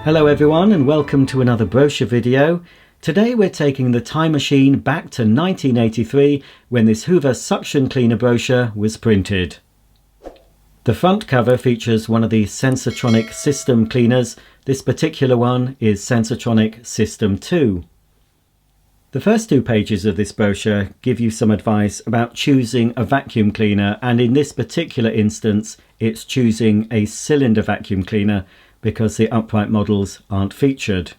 Hello everyone and welcome to another brochure video. Today we're taking the time machine back to 1983 when this Hoover suction cleaner brochure was printed. The front cover features one of the Sensotronic system cleaners. This particular one is Sensotronic System 2. The first two pages of this brochure give you some advice about choosing a vacuum cleaner, and in this particular instance it's choosing a cylinder vacuum cleaner because the upright models aren't featured.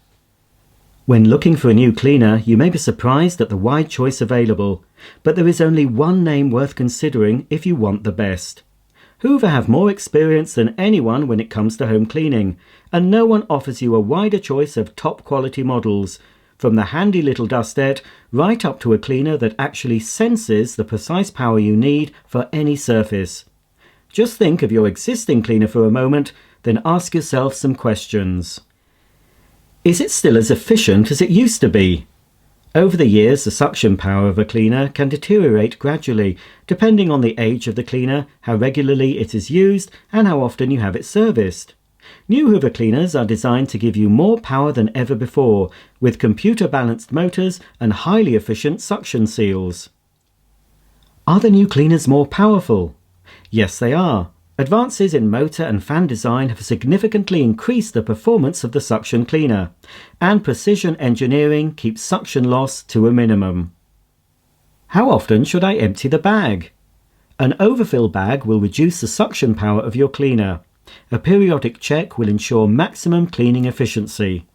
When looking for a new cleaner, you may be surprised at the wide choice available, but there is only one name worth considering if you want the best. Hoover have more experience than anyone when it comes to home cleaning, and no one offers you a wider choice of top quality models, from the handy little Dustette right up to a cleaner that actually senses the precise power you need for any surface. Just think of your existing cleaner for a moment, then ask yourself some questions. Is it still as efficient as it used to be? Over the years, the suction power of a cleaner can deteriorate gradually, depending on the age of the cleaner, how regularly it is used, and how often you have it serviced. New Hoover cleaners are designed to give you more power than ever before, with computer-balanced motors and highly efficient suction seals. Are the new cleaners more powerful? Yes, they are. Advances in motor and fan design have significantly increased the performance of the suction cleaner, and precision engineering keeps suction loss to a minimum. How often should I empty the bag? An overfill bag will reduce the suction power of your cleaner. A periodic check will ensure maximum cleaning efficiency.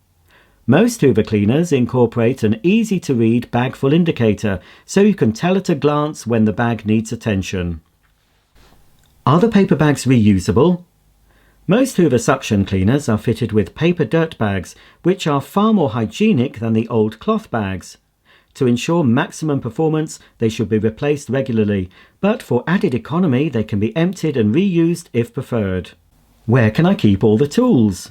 Most Hoover cleaners incorporate an easy-to-read bag full indicator, so you can tell at a glance when the bag needs attention. Are the paper bags reusable? Most Hoover suction cleaners are fitted with paper dirt bags, which are far more hygienic than the old cloth bags. To ensure maximum performance, they should be replaced regularly, but for added economy they can be emptied and reused if preferred. Where can I keep all the tools?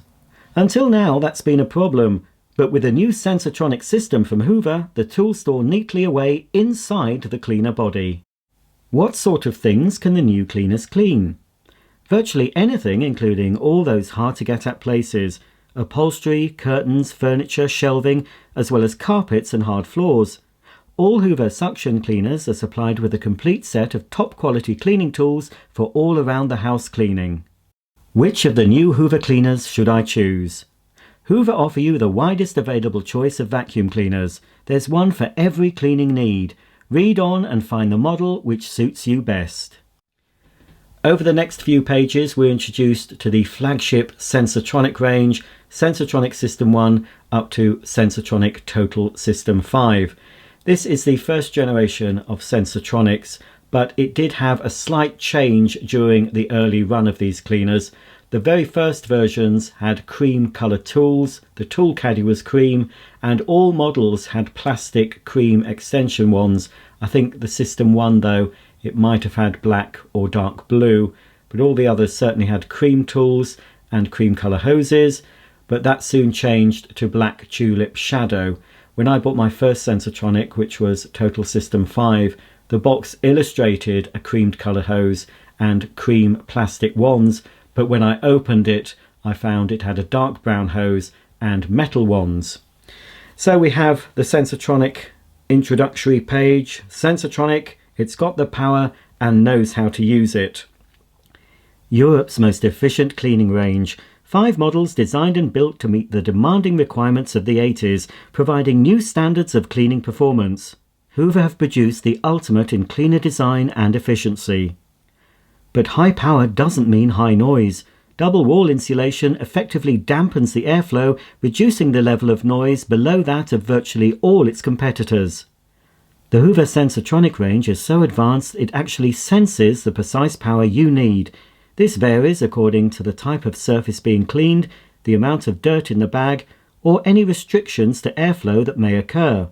Until now that's been a problem, but with a new Sensotronic system from Hoover, the tools store neatly away inside the cleaner body. What sort of things can the new cleaners clean? Virtually anything, including all those hard-to-get-at places: upholstery, curtains, furniture, shelving, as well as carpets and hard floors. All Hoover suction cleaners are supplied with a complete set of top-quality cleaning tools for all around the house cleaning. Which of the new Hoover cleaners should I choose? Hoover offer you the widest available choice of vacuum cleaners. There's one for every cleaning need. Read on and find the model which suits you best. Over the next few pages we're introduced to the Flagship Sensotronic range, Sensotronic System 1 up to Sensotronic Total System 5. This is the first generation of Sensotronics, but it did have a slight change during the early run of these cleaners. The very first versions had cream coloured tools, the tool caddy was cream, and all models had plastic cream extension wands. I think the System 1 though, it might have had black or dark blue, but all the others certainly had cream tools and cream colour hoses, but that soon changed to black tulip shadow. When I bought my first Sensotronic, which was Total System 5, the box illustrated a creamed colour hose and cream plastic wands, but when I opened it I found it had a dark brown hose and metal wands. So we have the Sensotronic introductory page. Sensotronic, it's got the power and knows how to use it. Europe's most efficient cleaning range. 5 models designed and built to meet the demanding requirements of the 80s, providing new standards of cleaning performance. Hoover have produced the ultimate in cleaner design and efficiency. But high power doesn't mean high noise. Double wall insulation effectively dampens the airflow, reducing the level of noise below that of virtually all its competitors. The Hoover Sensotronic range is so advanced it actually senses the precise power you need. This varies according to the type of surface being cleaned, the amount of dirt in the bag, or any restrictions to airflow that may occur.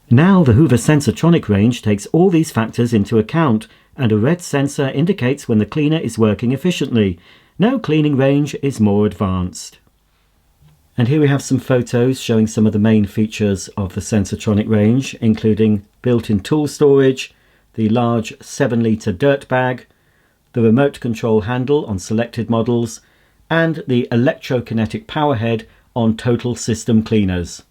Now the Hoover Sensotronic range takes all these factors into account, and a red sensor indicates when the cleaner is working efficiently. No cleaning range is more advanced. And here we have some photos showing some of the main features of the Sensotronic range, including built-in tool storage, the large 7-litre dirt bag, the remote control handle on selected models, and the electrokinetic power head on total system cleaners.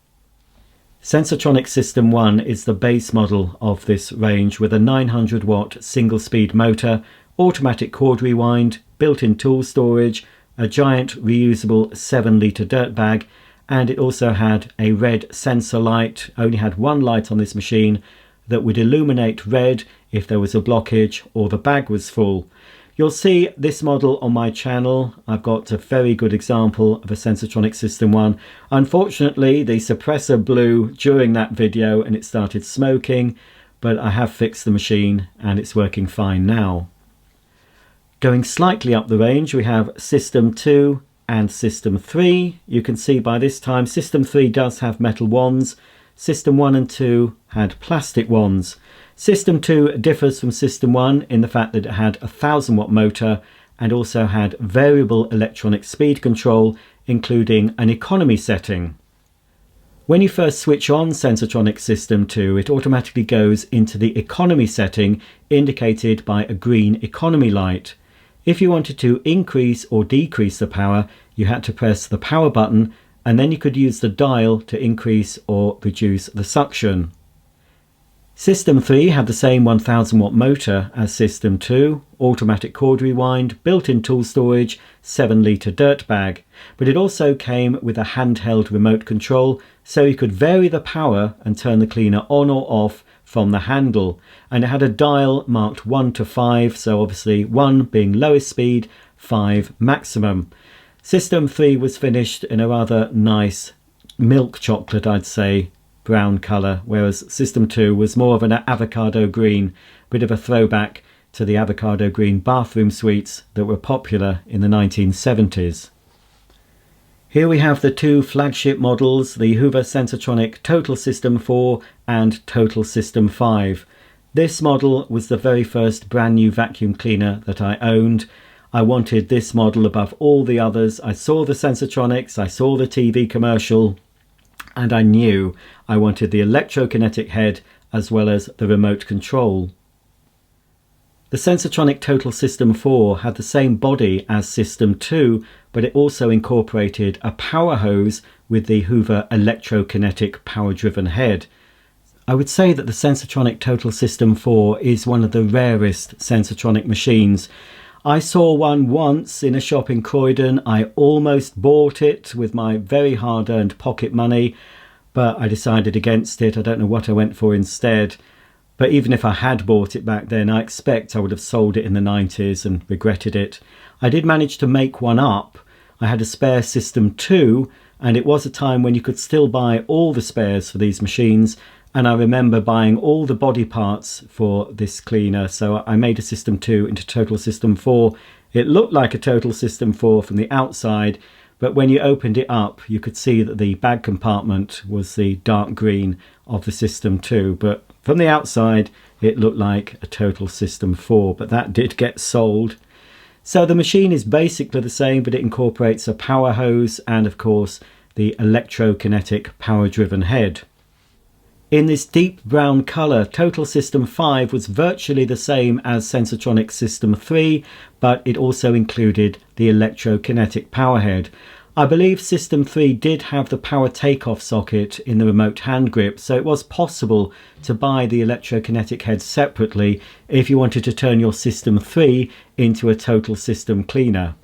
Sensotronic System 1 is the base model of this range with a 900 watt single speed motor, automatic cord rewind, built-in tool storage, a giant reusable 7-litre dirt bag, and it also had a red sensor light. Only had one light on this machine that would illuminate red if there was a blockage or the bag was full. You'll see this model on my channel. I've got a very good example of a Sensotronic System 1. Unfortunately, the suppressor blew during that video and it started smoking, but I have fixed the machine and it's working fine now. Going slightly up the range, we have System 2 and System 3. You can see by this time System 3 does have metal wands. System 1 and 2 had plastic wands. System 2 differs from System 1 in the fact that it had a 1000 watt motor and also had variable electronic speed control, including an economy setting. When you first switch on Sensotronic System 2, it automatically goes into the economy setting, indicated by a green economy light. If you wanted to increase or decrease the power, you had to press the power button, and then you could use the dial to increase or reduce the suction. System 3 had the same 1000 watt motor as System 2, automatic cord rewind, built-in tool storage, 7-litre dirt bag, but it also came with a handheld remote control, so you could vary the power and turn the cleaner on or off from the handle, and it had a dial marked 1 to 5, so obviously 1 being lowest speed, 5 maximum. System 3 was finished in a rather nice milk chocolate, I'd say, brown colour, whereas System 2 was more of an avocado green, bit of a throwback to the avocado green bathroom suites that were popular in the 1970s. Here we have the two flagship models, the Hoover Sensotronic Total System 4 and Total System 5. This model was the very first brand new vacuum cleaner that I owned. I wanted this model above all the others. I saw the Sensotronics, I saw the TV commercial, and I knew I wanted the electrokinetic head as well as the remote control. The Sensotronic Total System 4 had the same body as System 2, but it also incorporated a power hose with the Hoover electrokinetic power-driven head. I would say that the Sensotronic Total System 4 is one of the rarest Sensotronic machines. I saw one once in a shop in Croydon. I almost bought it with my very hard-earned pocket money, but I decided against it. I don't know what I went for instead. But even if I had bought it back then, I expect I would have sold it in the 90s and regretted it. I did manage to make one up. I had a spare System 2, and it was a time when you could still buy all the spares for these machines, and I remember buying all the body parts for this cleaner. So I made a System 2 into Total System 4. It looked like a Total System 4 from the outside, but when you opened it up, you could see that the bag compartment was the dark green of the System 2. But from the outside, it looked like a Total System 4, but that did get sold. So the machine is basically the same, but it incorporates a power hose and, of course, the electrokinetic power-driven head. In this deep brown colour, Total System 5 was virtually the same as Sensotronic System 3, but it also included the electrokinetic power head. I believe System 3 did have the power takeoff socket in the remote hand grip, so it was possible to buy the electrokinetic head separately if you wanted to turn your System 3 into a total system cleaner.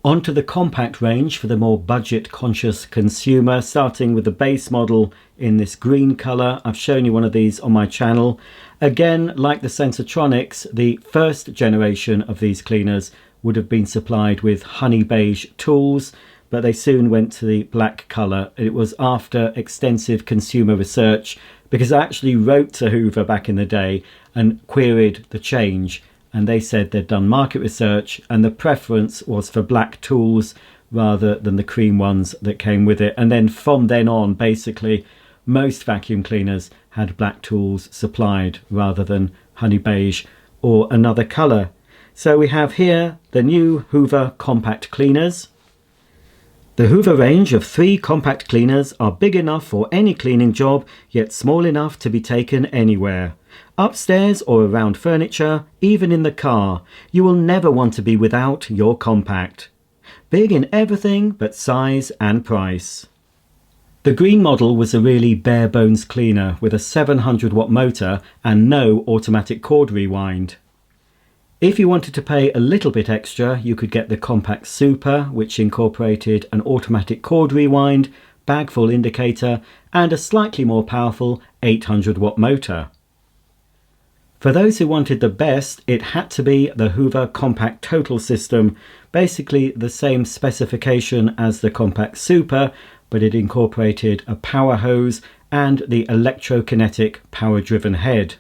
Onto the compact range for the more budget-conscious consumer, starting with the base model in this green colour. I've shown you one of these on my channel. Again, like the Sensotronics, the first generation of these cleaners would have been supplied with honey beige tools, but they soon went to the black colour. It was after extensive consumer research, because I actually wrote to Hoover back in the day and queried the change. And they said they'd done market research and the preference was for black tools rather than the cream ones that came with it. And then from then on, basically, most vacuum cleaners had black tools supplied rather than honey beige or another colour. So we have here the new Hoover compact cleaners. The Hoover range of 3 compact cleaners are big enough for any cleaning job, yet small enough to be taken anywhere. Upstairs or around furniture, even in the car, you will never want to be without your compact. Big in everything but size and price. The green model was a really bare bones cleaner with a 700 watt motor and no automatic cord rewind. If you wanted to pay a little bit extra, you could get the Compact Super, which incorporated an automatic cord rewind, bag full indicator and a slightly more powerful 800 watt motor. For those who wanted the best, it had to be the Hoover Compact Total System, basically the same specification as the Compact Super, but it incorporated a power hose and the electrokinetic power-driven head.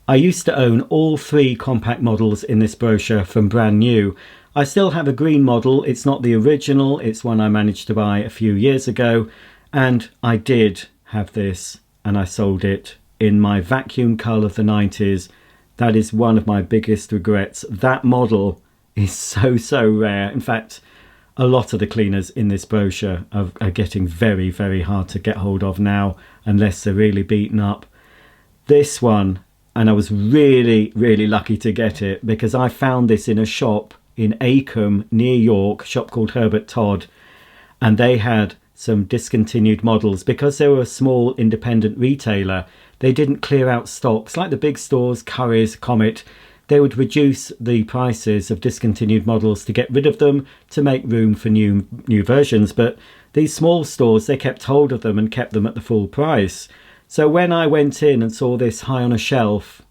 I used to own all 3 compact models in this brochure from brand new. I still have a green model. It's not the original, it's one I managed to buy a few years ago, and I did have this and I sold it in my vacuum cull of the 90s. That is one of my biggest regrets. That model is so rare. In fact, a lot of the cleaners in this brochure are getting very hard to get hold of now, unless they're really beaten up. This one, and I was really lucky to get it because I found this in a shop in Acomb near York, a shop called Herbert Todd, and they had some discontinued models. Because they were a small independent retailer, they didn't clear out stocks like the big stores, Currys, Comet. They would reduce the prices of discontinued models to get rid of them to make room for new versions, but these small stores, they kept hold of them and kept them at the full price. So when I went in and saw this high on a shelf,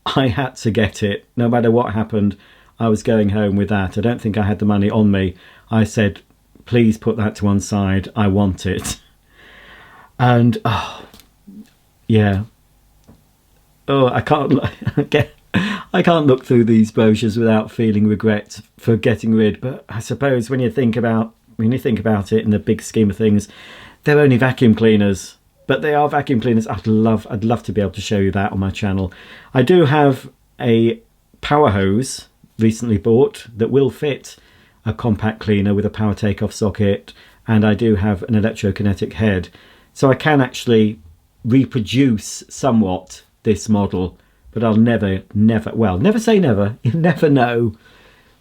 I had to get it. No matter what happened, I was going home with that. I don't think I had the money on me. I said, please put that to one side. I want it. And, oh, yeah. Oh, I can't look through these brochures without feeling regret for getting rid. But I suppose when you think about it in the big scheme of things, they're only vacuum cleaners. But they are vacuum cleaners. I'd love to be able to show you that on my channel. I do have a power hose recently bought that will fit a compact cleaner with a power takeoff socket, and I do have an electrokinetic head. So I can actually reproduce somewhat this model, but I'll never say never. You never know.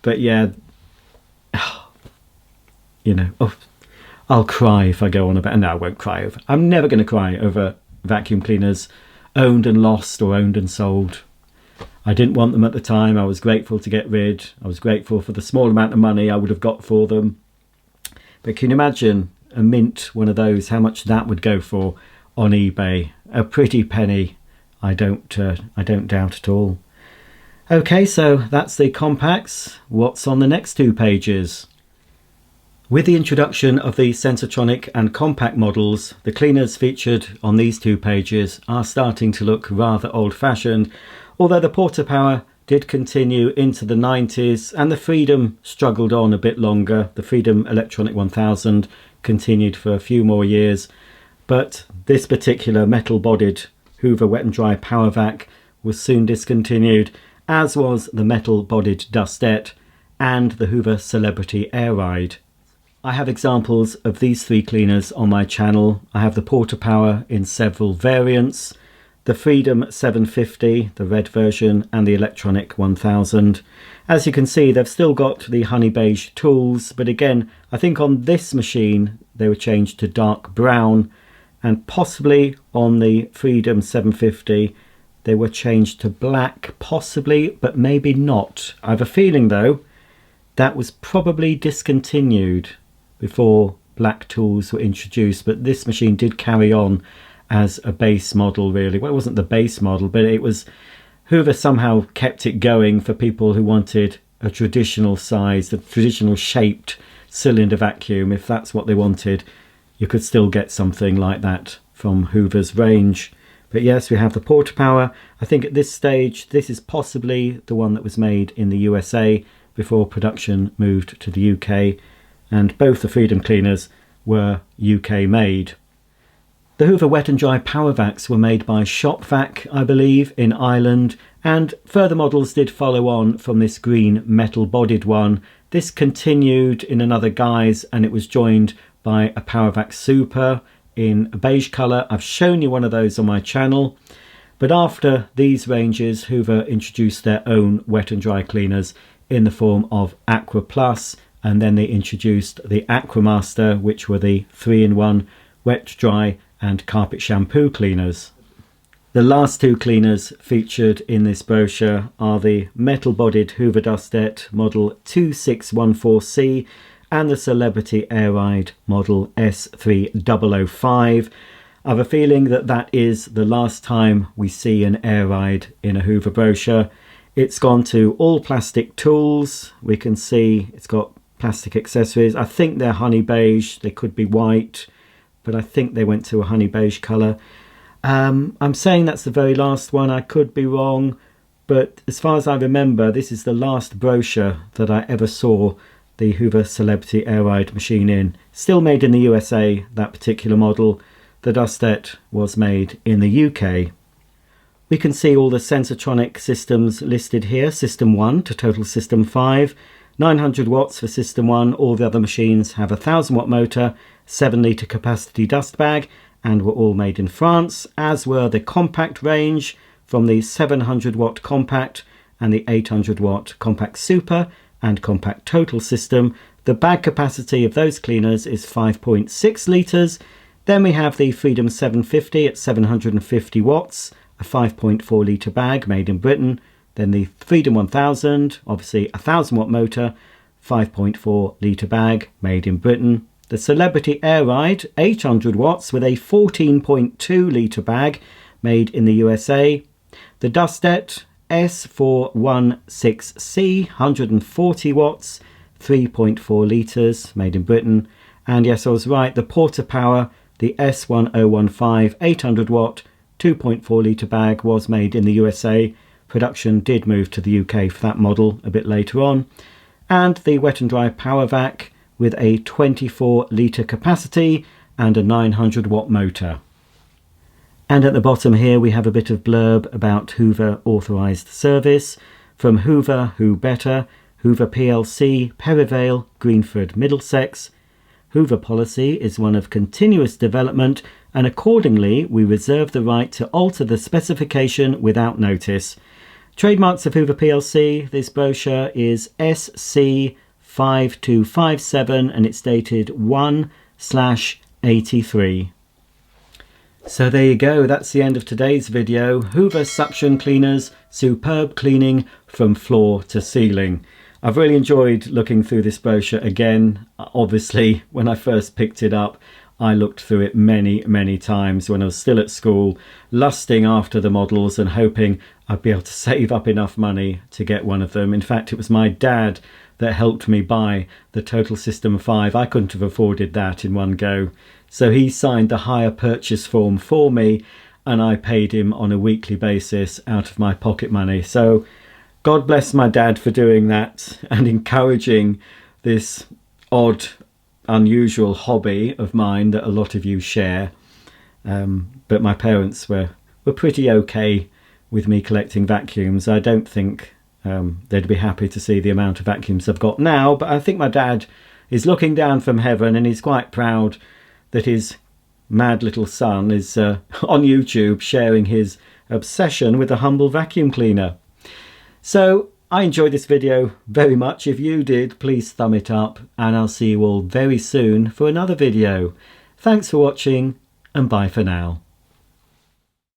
But yeah, you know, I'll cry if I go on about. No, I won't cry over. I'm never going to cry over vacuum cleaners owned and lost or owned and sold. I didn't want them at the time. I was grateful to get rid. I was grateful for the small amount of money I would have got for them. But can you imagine a mint one of those? How much that would go for on eBay? A pretty penny. I don't doubt at all. Okay, so that's the compacts. What's on the next 2 pages? With the introduction of the Sensotronic and Compact models, the cleaners featured on these 2 pages are starting to look rather old-fashioned, although the Portapower did continue into the 90s and the Freedom struggled on a bit longer. The Freedom Electronic 1000 continued for a few more years, but this particular metal-bodied Hoover Wet and Dry Powervac was soon discontinued, as was the metal-bodied Dustette and the Hoover Celebrity Air Ride. I have examples of these 3 cleaners on my channel. I have the Portapower in several variants, the Freedom 750, the red version, and the Electronic 1000. As you can see, they've still got the honey beige tools, but again, I think on this machine they were changed to dark brown, and possibly on the Freedom 750 they were changed to black, possibly, but maybe not. I have a feeling though that was probably discontinued before black tools were introduced, but this machine did carry on as a base model really. Well, it wasn't the base model, but it was, Hoover somehow kept it going for people who wanted a traditional size, a traditional shaped cylinder vacuum. If that's what they wanted, you could still get something like that from Hoover's range. But yes, we have the Portapower. I think at this stage this is possibly the one that was made in the USA before production moved to the UK, and both the Freedom cleaners were UK made. The Hoover Wet and Dry Powervacs were made by Shopvac, I believe, in Ireland, and further models did follow on from this green metal-bodied one. This continued in another guise, and it was joined by a Powervac Super in a beige colour. I've shown you one of those on my channel. But after these ranges, Hoover introduced their own wet and dry cleaners in the form of Aqua Plus and then they introduced the Aquamaster, which were the 3-in-1 wet, dry and carpet shampoo cleaners. The last two cleaners featured in this brochure are the metal-bodied Hoover Dustette model 2614C and the Celebrity Air Ride model S3005. I have a feeling that that is the last time we see an air ride in a Hoover brochure. It's gone to all plastic tools. We can see it's got plastic accessories. I think they're honey beige. They could be white, but I think they went to a honey beige colour. I'm saying that's the very last one. I could be wrong, but as far as I remember, this is the last brochure that I ever saw the Hoover Celebrity Air Ride machine in. Still made in the USA, that particular model. The Dustette was made in the UK. We can see all the Sensotronic systems listed here. System 1 to total System 5. 900 watts for System 1. All the other machines have a 1000 watt motor, 7 litre capacity dust bag, and were all made in France, as were the compact range from the 700 watt compact and the 800 watt compact super and compact total system. The bag capacity of those cleaners is 5.6 litres. Then we have the Freedom 750 at 750 watts, a 5.4 litre bag made in Britain. Then the Freedom 1000, obviously a 1000 watt motor, 5.4 litre bag made in Britain. The Celebrity Air Ride, 800 watts with a 14.2 litre bag made in the USA. The Dustette S416C, 140 watts, 3.4 litres, made in Britain. And yes, I was right, the Portapower, the S1015, 800 watt, 2.4 litre bag was made in the USA. Production did move to the UK for that model a bit later on. And the Wet and Dry Powervac, with a 24 litre capacity and a 900 watt motor. And at the bottom here we have a bit of blurb about Hoover authorised service from Hoover Who Better, Hoover plc, Perivale, Greenford, Middlesex. Hoover policy is one of continuous development, and accordingly we reserve the right to alter the specification without notice. Trademarks of Hoover plc, this brochure is SC 5257 and it's dated 1/83. So there you go, that's the end of today's video. Hoover suction cleaners, superb cleaning from floor to ceiling. I've really enjoyed looking through this brochure again. Obviously, when I first picked it up, I looked through it many times when I was still at school, lusting after the models and hoping I'd be able to save up enough money to get one of them. In fact, it was my dad that helped me buy the Total System 5. I couldn't have afforded that in one go. So he signed the hire purchase form for me and I paid him on a weekly basis out of my pocket money. So God bless my dad for doing that and encouraging this odd, unusual hobby of mine that a lot of you share. But my parents were pretty okay with me collecting vacuums. I don't think they'd be happy to see the amount of vacuums I've got now, but I think my dad is looking down from heaven and he's quite proud that his mad little son is on YouTube sharing his obsession with a humble vacuum cleaner. So I enjoyed this video very much. If you did, please thumb it up and I'll see you all very soon for another video. Thanks for watching and bye for now.